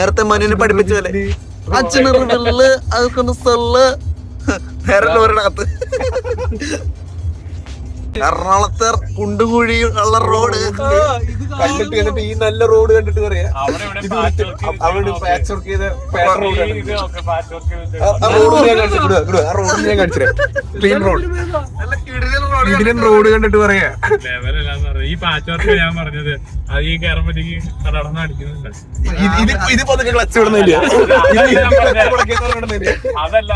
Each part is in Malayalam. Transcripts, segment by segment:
നേരത്തെ മനുവിനെ പഠിപ്പിച്ച പോലെ അച്ഛന് അതൊക്കെ സൊല്ല് നേരെ ലോറിനകത്ത്. എറണാകുളത്തെ കുണ്ടുകുഴി ഉള്ള റോഡ് കണ്ടിട്ട് എന്നിട്ട് ഈ നല്ല റോഡ് കണ്ടിട്ട് പറയാ അവിടെ പാച്ച് വർക്ക് ചെയ്ത റോഡ് ഞാൻ കാണിച്ചു ക്ലീൻ റോഡ് ഇന്ത്യൻ റോഡ് കണ്ടിട്ട് പറയാ. ഈ പാച്ച് വർക്ക് ഞാൻ പറഞ്ഞത് അത് ഈ കയറുമ്പോഴത്തേക്ക് നടന്ന് അടിക്കുന്നുണ്ട്. ഇതിപ്പോ ക്ലച്ച് വിടുന്നില്ല, അതല്ല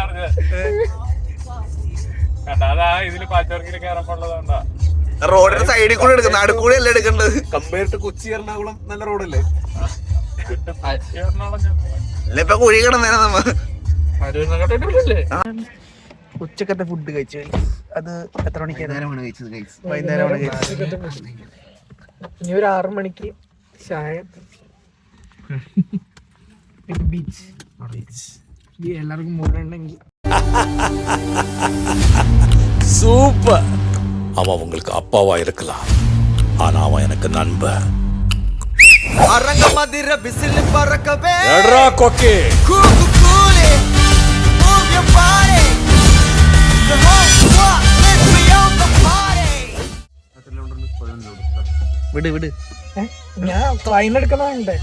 കണ്ടാ അതാ ഇതില് പാച്ച് വർക്കിൽ കയറപ്പുള്ളതുകൊണ്ടാ. റോഡിന്റെ സൈഡിൽ കൂടെ എടുക്കുന്നത്, അടുക്കൂടെ അല്ല എടുക്കേണ്ടത്. കമ്പയർ ടു കൊച്ചി എറണാകുളം നല്ല റോഡല്ലേ? അല്ല ഇപ്പൊ കുഴി കിടന്നേനെ നമ്മ. ഉച്ചക്കത്തെ ഫുഡ് കഴിച്ചു. അത് എത്ര മണിക്കാണ് കഴിച്ചത്? വൈകുന്നേരമാണ് കഴിച്ചത്. ഇനി ഒരു 6 മണിക്ക് ചായ ബീച്ച്. എല്ലാവർക്കും മൂടുണ്ടെങ്കിൽ சூப்பர். அவன் உங்களுக்கு அப்பாவா இருக்கலாம், ஆனா அவன் எனக்கு நண்பன். அரங்க மதிர விசில் பறக்கவே எட்ரா கொக்கே கூக்கு கூலே move your body the whole squad let's be on the party. വിട് വിട്, ഞാൻ വൈൻ എടുക്കണേ.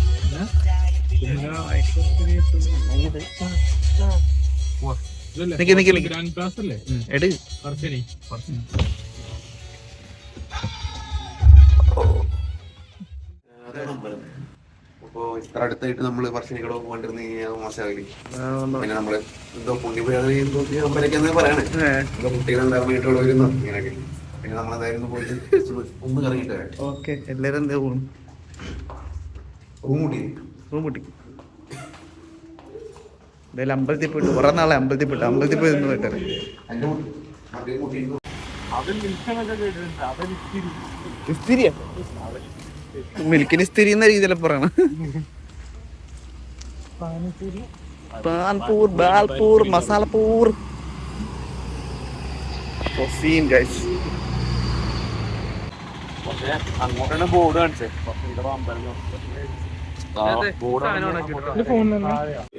എട് അപ്പൊ ഇത്ര അടുത്തായിട്ട് നമ്മള് പറശ്ശിനിക്കടവ് പോകണ്ടിരുന്ന മോശമാവില്ലേ? പിന്നെ നമ്മള് എന്തോ പുണ്യപുഴയൊക്കെ പറയണേ, എന്തോ കുട്ടികളുണ്ടാകുന്ന വീട്ടുകൾ വരുന്നു ഇങ്ങനെയൊക്കെ. പിന്നെ നമ്മളെന്തായാലും പോയിട്ട് ഒന്ന് കറങ്ങിട്ട് ഓക്കെ. എല്ലാരും എന്താ പോകും? റൂം കൂട്ടി എന്തായാലും അമ്പലത്തിൽ പോയിട്ട് കുറെ നാളെ അമ്പലത്തിൽ പോയി നിന്ന് പോയിട്ടേ. മിൽക്കിന് സ്ഥിരി എന്ന രീതിയിലെ പറയണം. പാൻപൂർ, ബാൽപൂർ, മസാലപ്പൂർ, അങ്ങോട്ടാണ് ബോർഡ് കാണിച്ചത്.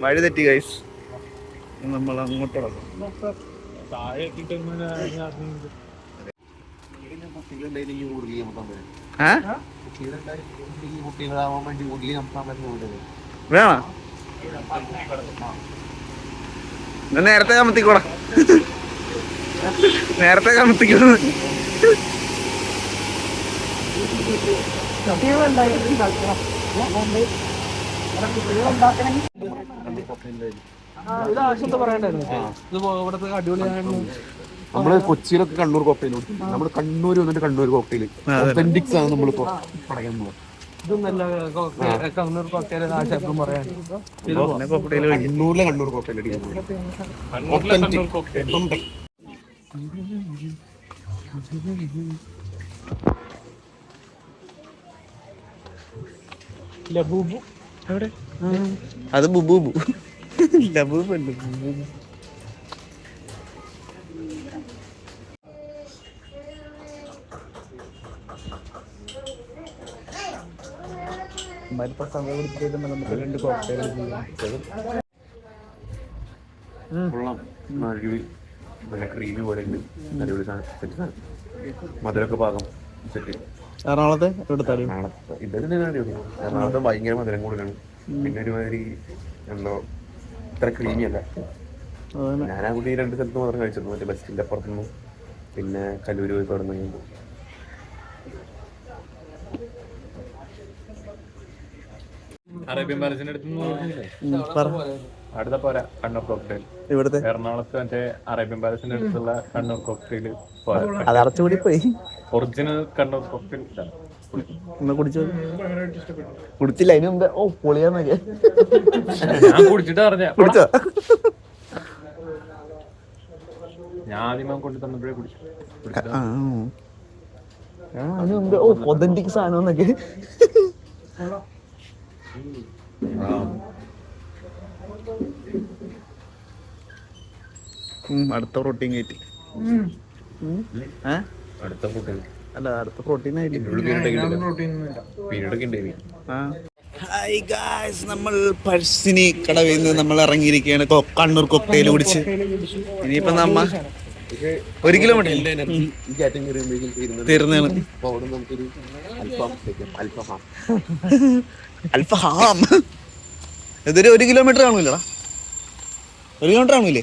വഴി തെറ്റി ഗൈസ്, നമ്മൾ അങ്ങോട്ട് വേണോ? നേരത്തെ കമത്തിക്കോടാ, നേരത്തെ കമത്തിക്കോ. നമ്മള് കൊച്ചിയിലൊക്കെ കണ്ണൂർ കോക്ടെയിൽ, നമ്മള് കണ്ണൂർ വന്നിട്ട് കണ്ണൂർ കോക്ടെയിൽ ഒത്തന്റിക്സ് ആണ് നമ്മളിപ്പോ പറയാൻ പോകുന്നത്. കണ്ണൂർ കോക്ടെയിൽ കണ്ണൂരിലെ കണ്ണൂർ കോക്ടെയിൽ ലബൂബു എവിടെ? അത് ബുബൂബു, ലബൂബല്ല ബുബൂബു. നമുക്ക് 2 കോക്ടെയിൽ ക്രീമി പോലെ ഉണ്ട്, അടിപൊളി സാധനം, സെറ്റ് സാധനം, മധുരമൊക്കെ പാകം സെറ്റ്. എറണാകുളത്തെ എറണാകുളത്ത് ഭയങ്കര മധുരം കൂടുതലാണ്. പിന്നെ ഒരുമാതിരി എന്തോ ഇത്ര ക്രീമി അല്ല. ഞാൻ ആ കുട്ടി 2 സ്ഥലത്ത് മാത്രം കഴിച്ചിരുന്നു, മറ്റേ ബസ്സിൻ്റെ അപ്പുറത്തുനിന്നും പിന്നെ കല്ലൂര് പോയി തുടങ്ങി. അറേബ്യൻ പാലസിന്റെ അടുത്ത പോരാ കണ്ണൂർ കോക്ടെയിൽ. ഇവിടുത്തെ എറണാകുളത്ത് മറ്റേ അറേബ്യൻ പാലസിന്റെ അടുത്തുള്ള കണ്ണൂർ കോക്ടെയിൽ അത് അടച്ചുകൂടി പോയി. ഒറിജിനൽ കണ്ണൂർ കോക്ടെയിൽ കുടിച്ചില്ല അതിന് മുമ്പ്. ഓ പൊളിയാന്നൊക്കെ ഞാൻ കുടിച്ചിട്ട് പറഞ്ഞ കുടിച്ചോ? ഞാൻ ആദ്യം കൊണ്ടു തന്നപ്പോഴേ കുടിച്ചു. അതിന് മുമ്പ് ഓ ഒതന്റിക് സാധനം എന്നൊക്കെ. അടുത്ത പ്രോട്ടീൻ കയറ്റി. അടുത്ത ഫുഡ് അല്ല അടുത്ത പ്രോട്ടീൻ ആയിട്ട്. പീരീഡൊക്കെ ഉണ്ടായി. ഹായ് ഗായ്സ്, നമ്മൾ പഴ്സിനി കടവിൽ നിന്ന് നമ്മൾ ഇറങ്ങിയിരിക്കുകയാണ്. കണ്ണൂർ കൊക്കയിൽ കുടിച്ച് ഇനിയിപ്പോ നമ്മ 1 കിലോമീറ്റർ തീർന്നാണ്. അൽഫഹാം ഇതൊരു 1 കിലോമീറ്റർ കാണൂലടാ, 1 കിലോമീറ്റർ കാണൂലേ?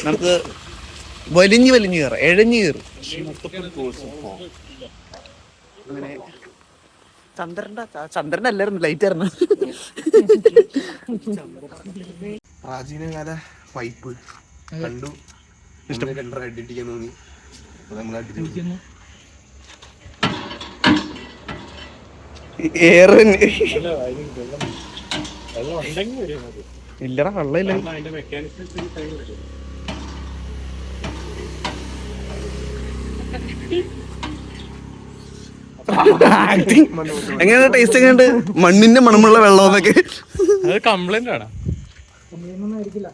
നമുക്ക് വലിഞ്ഞു കയറാം, എഴഞ്ഞു കയറും. അങ്ങനെ ചന്ദ്രന്റെ അല്ലായിരുന്നു, ലൈറ്റ് ആയിരുന്നു. പ്രാചീനകാല പൈപ്പ് കണ്ടു, അടിക്കാൻ തോന്നി. ഇല്ലടാ, വെള്ളമില്ല. എങ്ങനെയാ ടേസ്റ്റ്? എങ്ങനെയുണ്ട്? മണ്ണിന്റെ മണമുള്ള വെള്ളം എന്നൊക്കെ അത് കംപ്ലൈന്റ് ആണ്. ഇല്ല,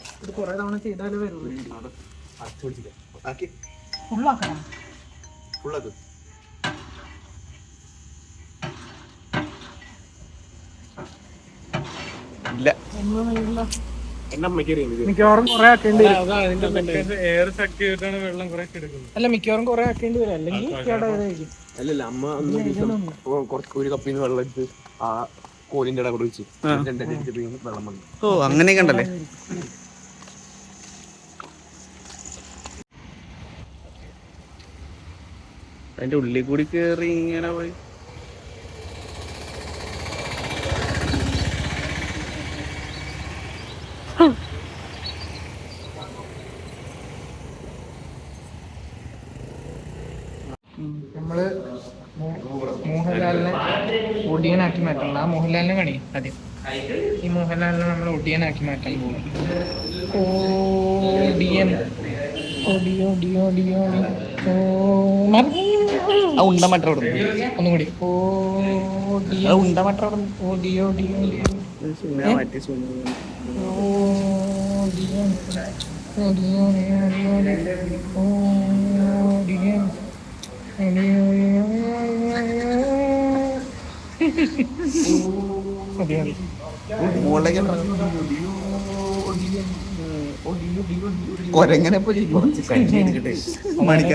മിക്കവാറും കുറെ ആക്കേണ്ടി വരും. എയർ സക്ക് ചെയ്തിട്ടാണ് വെള്ളം കുറെ എടുക്കുന്നത്. അല്ല, മിക്കവാറും കുറെ ആക്കേണ്ടി വരും, അല്ലെങ്കിൽ കേടായിരിക്കും. അല്ലല്ല, അമ്മ കുറച്ച് 1 കപ്പിൽ നിന്ന് വെള്ളം എടുത്ത് ആ കോലിന്റെ ഇടപെട്ട് വെച്ച് 2 വെള്ളം വന്നു. ഓ അങ്ങനെയൊക്കെ ഉണ്ടല്ലേ. അതിന്റെ ഉള്ളിൽ കൂടി കേറി ഇങ്ങനെ പോയി. നമ്മള് മോഹൻലാലിനെ ഒടിയനാക്കി മാറ്റണം. ആ മോഹൻലാലിനെ കാണിക്കും ആദ്യം. ഈ മോഹൻലാലിനെ നമ്മൾ ഒടിയനാക്കി മാറ്റാൻ പോകും. ഒടിയൻ ഉണ്ട മറ്റ ഒന്നുകൂടി. ഉണ്ട മറ്റ കൊരങ്ങനെ മണിക്ക